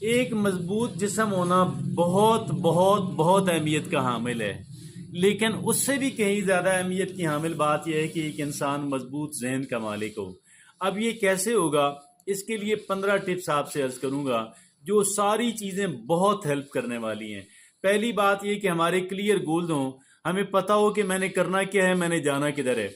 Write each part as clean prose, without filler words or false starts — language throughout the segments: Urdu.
ایک مضبوط جسم ہونا بہت بہت بہت اہمیت کا حامل ہے، لیکن اس سے بھی کہیں زیادہ اہمیت کی حامل بات یہ ہے کہ ایک انسان مضبوط ذہن کا مالک ہو۔ اب یہ کیسے ہوگا؟ اس کے لیے 15 ٹپس آپ سے عرض کروں گا جو ساری چیزیں بہت ہیلپ کرنے والی ہیں۔ پہلی بات یہ کہ ہمارے کلیئر گولز ہوں، ہمیں پتہ ہو کہ میں نے کرنا کیا ہے، میں نے جانا کدھر ہے۔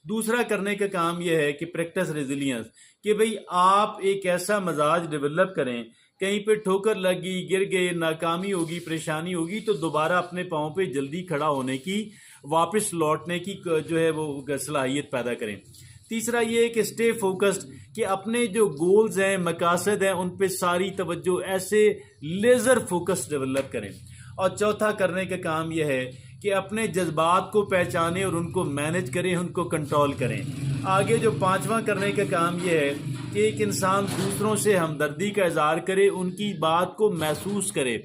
دوسرا کرنے کا کام یہ ہے کہ پریکٹس ریزیلینس، کہ بھئی آپ ایک ایسا مزاج ڈیولپ کریں، کہیں پہ ٹھوکر لگ گئی، گر گئے، ناکامی ہوگی، پریشانی ہوگی تو دوبارہ اپنے پاؤں پہ جلدی کھڑا ہونے کی، واپس لوٹنے کی جو ہے وہ صلاحیت پیدا کریں۔ تیسرا یہ ہے کہ اسٹے فوکسڈ، کہ اپنے جو گولز ہیں، مقاصد ہیں، ان پہ ساری توجہ ایسے لیزر فوکس ڈیولپ کریں۔ اور چوتھا کرنے کا کام یہ ہے کہ اپنے جذبات کو پہچانیں اور ان کو مینج کریں، ان کو کنٹرول کریں۔ آگے جو پانچواں کرنے کا کام یہ ہے کہ ایک انسان دوسروں سے ہمدردی کا اظہار کرے، ان کی بات کو محسوس کرے۔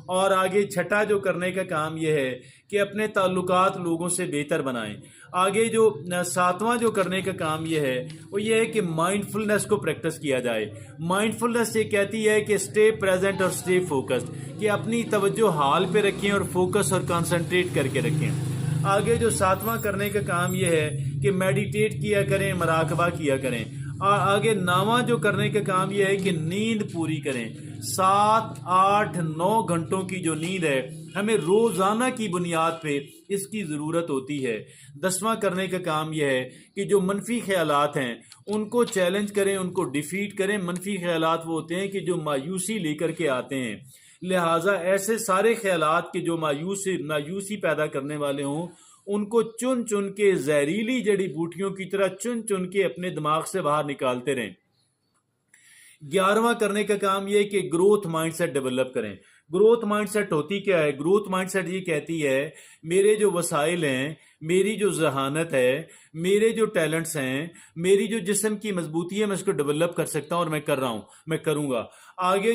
اور آگے چھٹا جو کرنے کا کام یہ ہے کہ اپنے تعلقات لوگوں سے بہتر بنائیں۔ آگے جو ساتواں جو کرنے کا کام یہ ہے وہ یہ ہے کہ مائنڈ فلنس کو پریکٹس کیا جائے۔ مائنڈ فلنس یہ کہتی ہے کہ اسٹے پریزنٹ اور اسٹے فوکسڈ، کہ اپنی توجہ حال پہ رکھیں اور فوکس اور کانسنٹریٹ کر کے رکھیں۔ آگے جو ساتواں کرنے کا کام یہ ہے کہ میڈیٹیٹ کیا کریں، مراقبہ کیا کریں۔ اور آگے نواں جو کرنے کا کام یہ ہے کہ نیند پوری کریں۔ 7، 8، 9 گھنٹوں کی جو نیند ہے ہمیں روزانہ کی بنیاد پہ اس کی ضرورت ہوتی ہے۔ 10واں کرنے کا کام یہ ہے کہ جو منفی خیالات ہیں ان کو چیلنج کریں، ان کو ڈیفیٹ کریں۔ منفی خیالات وہ ہوتے ہیں کہ جو مایوسی لے کر کے آتے ہیں، لہٰذا ایسے سارے خیالات کے جو مایوسی پیدا کرنے والے ہوں ان کو چن چن کے زہریلی جڑی بوٹیوں کی طرح چن چن کے اپنے دماغ سے باہر نکالتے رہیں۔ 11واں کرنے کا کام یہ ہے کہ گروتھ مائنڈ سیٹ ڈیولپ کریں۔ گروتھ مائنڈ سیٹ ہوتی کیا ہے؟ گروتھ مائنڈ سیٹ یہ کہتی ہے میرے جو وسائل ہیں، میری جو ذہانت ہے، میرے جو ٹیلنٹس ہیں، میری جو جسم کی مضبوطی ہے، میں اس کو ڈیولپ کر سکتا ہوں اور میں کر رہا ہوں، میں کروں گا۔ آگے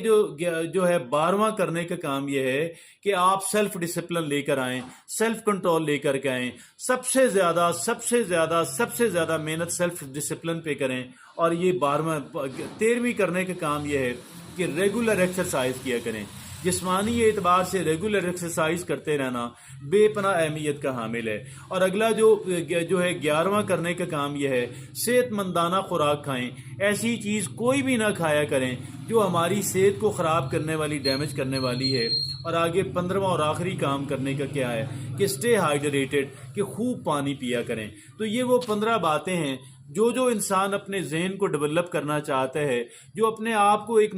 جو ہے 12واں کرنے کا کام یہ ہے کہ آپ سیلف ڈسپلن لے کر آئیں، سیلف کنٹرول لے کر کے آئیں۔ سب سے زیادہ محنت سیلف ڈسپلن پہ کریں۔ اور یہ 13ویں کرنے کا کام یہ ہے کہ ریگولر ایکسرسائز کیا کریں۔ جسمانی اعتبار سے ریگولر ایکسرسائز کرتے رہنا بے پناہ اہمیت کا حامل ہے۔ اور اگلا جو ہے 11واں کرنے کا کام یہ ہے صحت مندانہ خوراک کھائیں۔ ایسی چیز کوئی بھی نہ کھایا کریں جو ہماری صحت کو خراب کرنے والی، ڈیمیج کرنے والی ہے۔ اور آگے 15واں اور آخری کام کرنے کا کیا ہے کہ اسٹے ہائیڈریٹڈ، کہ خوب پانی پیا کریں۔ تو یہ وہ 15 باتیں ہیں جو انسان اپنے ذہن کو ڈیولپ کرنا چاہتا ہے، جو اپنے آپ کو ایک